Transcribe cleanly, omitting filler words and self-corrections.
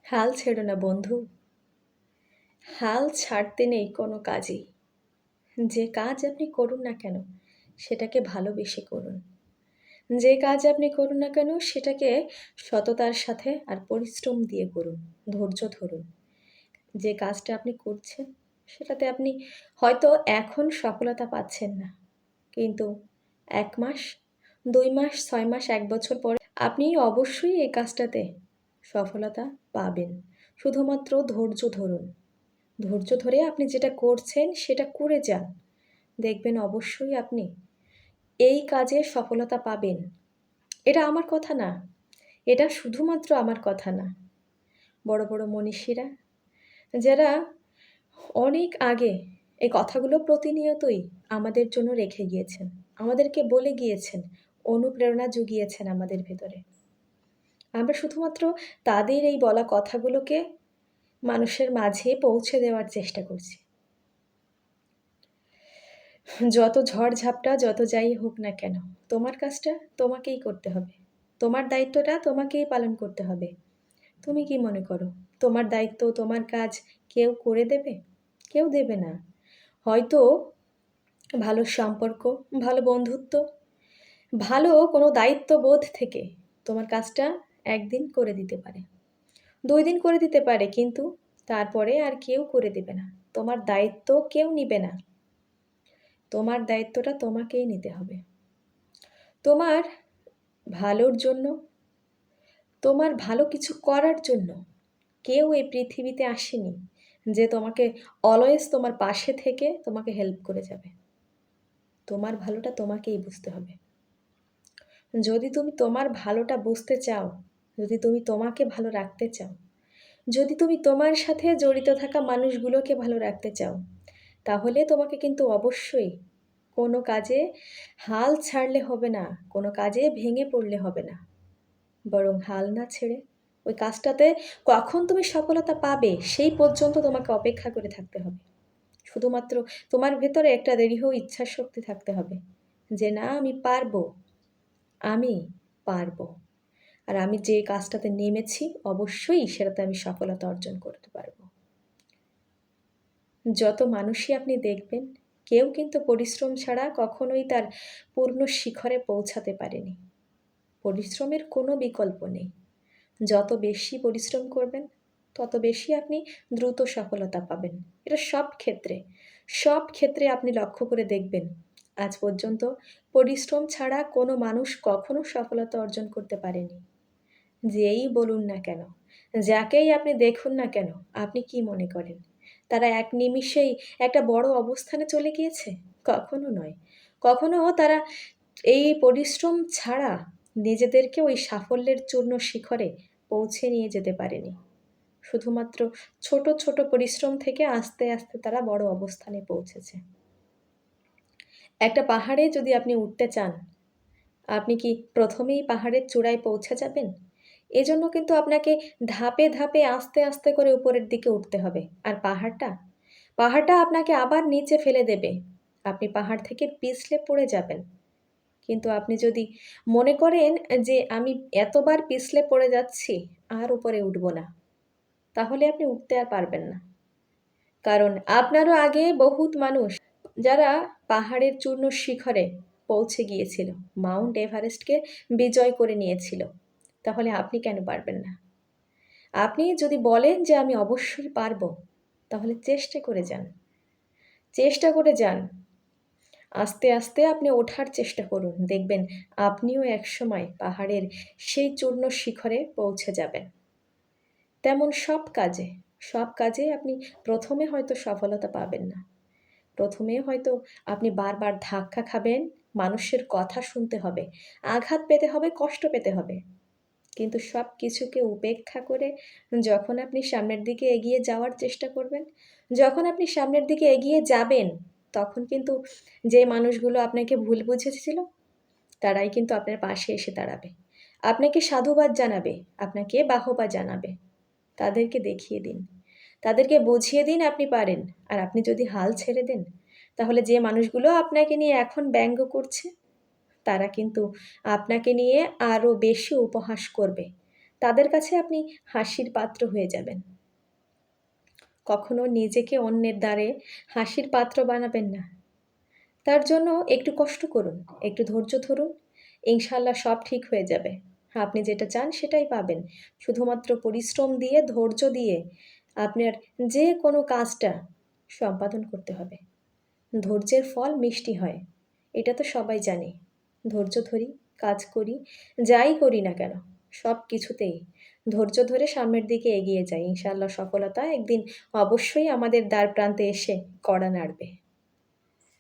হাল ছেড়ো না বন্ধু। হাল ছাড়তে নেই কোনো কাজেই। যে কাজ আপনি করুন না কেন সেটাকে ভালোবেসে করুন। যে কাজ আপনি করুন না কেন সেটাকে সততার সাথে আর পরিশ্রম দিয়ে করুন। ধৈর্য ধরুন। যে কাজটা আপনি করছেন সেটাতে আপনি হয়তো এখন সফলতা পাচ্ছেন না, কিন্তু ১ মাস, ২ মাস, ৬ মাস, ১ বছর পরে আপনি অবশ্যই এই কাজটাতে সফলতা পাবেন। শুধুমাত্র ধৈর্য ধরুন। ধৈর্য ধরে আপনি যেটা করছেন সেটা করে যান। দেখবেন অবশ্যই আপনি এই কাজে সফলতা পাবেন। এটা আমার কথা না। এটা শুধুমাত্র আমার কথা না। বড়, বড় মনীষীরা যারা অনেক আগে এই কথাগুলো প্রতিনিয়তই আমাদের জন্য রেখে গিয়েছেন। আমাদেরকে বলে গিয়েছেন, অনুপ্রেরণা জুগিয়েছেন আমাদের ভেতরে। আমরা শুধুমাত্র তাদের এই বলা কথাগুলোকে মানুষের মাঝে পৌঁছে দেওয়ার চেষ্টা করছি। যত ঝড়-ঝাপটা, যত যাই হোক না কেন, তোমার কাজটা তোমাকেই করতে হবে। তোমার দায়িত্বটা তোমাকেই পালন করতে হবে। তুমি কি মনে করো? তোমার দায়িত্ব, তোমার কাজ কেউ করে দেবে? কেউ দেবে না। হয়তো ভালো সম্পর্ক, ভালো বন্ধুত্ব, ভালো কোনো দায়িত্ববোধ থেকে তোমার কাজটা ১ দিন করে দিতে পারে। ২ দিন করে দিতে পারে, কিন্তু তারপরে আর কেউ করে দেবে না। তোমার দায়িত্ব কেউ নিবে না। তোমার দায়িত্বটা তোমাকেই নিতে হবে। তোমার ভালোর জন্য, তোমার ভালো কিছু করার জন্য কেউ এই পৃথিবীতে আসেনি যে তোমাকে অলওয়েজ তোমার পাশে থেকে তোমাকে হেল্প করে যাবে। তোমার ভালোটা তোমাকেই বুঝতে হবে। যদি তুমি তোমার ভালোটা বুঝতে চাও, যদি তুমি তোমাকে ভালো রাখতে চাও, যদি তুমি তোমার সাথে জড়িত থাকা মানুষগুলোকে ভালো রাখতে চাও, তাহলে তোমাকে কিন্তু অবশ্যই কোনো কাজে হাল ছাড়লে হবে না, কোনো কাজে ভেঙে পড়লে হবে না। বরং হাল না ছেড়ে ওই কাজটাতে কখন তুমি সফলতা পাবে সেই পর্যন্ত তোমাকে অপেক্ষা করে থাকতে হবে। শুধুমাত্র তোমার ভেতরে একটা দৃঢ় ইচ্ছাশক্তি থাকতে হবে যে না, আমি পারবো, আমি পারবো। আর আমি যে কাজটাতে নেমেছি অবশ্যই সেটাতে আমি সফলতা অর্জন করতে পারবো। যত মানুষই আপনি দেখবেন, কেউ কিন্তু পরিশ্রম ছাড়া কখনোই তার পূর্ণ শিখরে পৌঁছাতে পারেনি। পরিশ্রমের কোনো বিকল্প নেই। যত বেশি পরিশ্রম করবেন, তত বেশি আপনি দ্রুত সফলতা পাবেন। এটা সব ক্ষেত্রে আপনি লক্ষ্য করে দেখবেন। আজ পর্যন্ত পরিশ্রম ছাড়া কোনো মানুষ কখনো সফলতা অর্জন করতে পারেনি। যেই বলুন না কেন, যাকেই আপনি দেখুন না কেন, আপনি কি মনে করেন? তারা এক নিমিষেই একটা বড় অবস্থানে চলে গিয়েছে? কখনো নয়। কখনো তারা এই পরিশ্রম ছাড়া নিজেদেরকে ওই সাফল্যের চূর্ণ শিখরে পৌঁছে নিয়ে যেতে পারেনি। শুধুমাত্র ছোট, ছোট পরিশ্রম থেকে আস্তে, আস্তে তারা বড় অবস্থানে পৌঁছেছে। একটা পাহাড়ে যদি আপনি উঠতে চান, আপনি কি প্রথমেই পাহাড়ের চূড়ায় পৌঁছে যাবেন? এজন্য কিন্তু আপনাকে ধাপে, ধাপে আস্তে, আস্তে করে উপরের দিকে উঠতে হবে। আর পাহাড়টা আপনাকে আবার নিচে ফেলে দেবে। আপনি পাহাড় থেকে পিছলে পড়ে যাবেন। কিন্তু আপনি যদি মনে করেন যে আমি এতবার পিছলে পড়ে যাচ্ছি, আর উপরে উঠব না, তাহলে আপনি উঠতে আর পারবেন না। কারণ আপনারও আগে বহুত মানুষ যারা পাহাড়ের চূর্ণ শিখরে পৌঁছে গিয়েছিল, মাউন্ট এভারেস্টকে বিজয় করে নিয়েছিল। তাহলে আপনি কেন পারবেন না? আপনি যদি বলেন যে আমি অবশ্যই পারবো, তাহলে চেষ্টা করে যান। চেষ্টা করে যান। আস্তে, আস্তে আপনি ওঠার চেষ্টা করুন। দেখবেন আপনিও একসময় পাহাড়ের সেই চূর্ণ শিখরে পৌঁছে যাবেন। তেমন সব কাজে আপনি প্রথমে হয়তো সফলতা পাবেন না। প্রথমে হয়তো আপনি বারবার ধাক্কা খাবেন, মানুষের কথা শুনতে হবে, আঘাত পেতে হবে, কষ্ট পেতে হবে। কিন্তু সব কিছুকে উপেক্ষা করে যখন আপনি সামনের দিকে এগিয়ে যাওয়ার চেষ্টা করবেন, যখন আপনি সামনের দিকে এগিয়ে যাবেন, তখন কিন্তু যে মানুষগুলো আপনাকে ভুল বুঝেছিল, তারাই কিন্তু আপনার পাশে এসে দাঁড়াবে। আপনাকে সাধুবাদ জানাবে, আপনাকে বাহবা জানাবে। তাদেরকে দেখিয়ে দিন। তাদেরকে বুঝিয়ে দিন আপনি পারেন। আর আপনি যদি হাল ছেড়ে দেন, তাহলে যে মানুষগুলো আপনাকে নিয়ে এখন ব্যঙ্গ করছে, তারা কিন্তু আপনাকে নিয়ে আরও বেশি উপহাস করবে। তাদের কাছে আপনি হাসির পাত্র হয়ে যাবেন। কখনো নিজেকে অন্যের দ্বারে হাসির পাত্র বানাবেন না। তার জন্য একটু কষ্ট করুন, একটু ধৈর্য ধরুন। ইনশাআল্লাহ সব ঠিক হয়ে যাবে। আপনি যেটা চান সেটাই পাবেন। শুধুমাত্র পরিশ্রম দিয়ে, ধৈর্য দিয়ে আপনার যে কোনো কাজটা সম্পাদন করতে হবে। ধৈর্যের ফল মিষ্টি হয়। এটা তো সবাই জানে। ধৈর্য ধরি, কাজ করি, যাই করি না কেন, সব কিছুতেই ধৈর্য ধরে সামনের দিকে এগিয়ে যাই। ইনশাআল্লাহ সফলতা একদিন অবশ্যই আমাদের দ্বারপ্রান্তে এসে কড়া নাড়বে।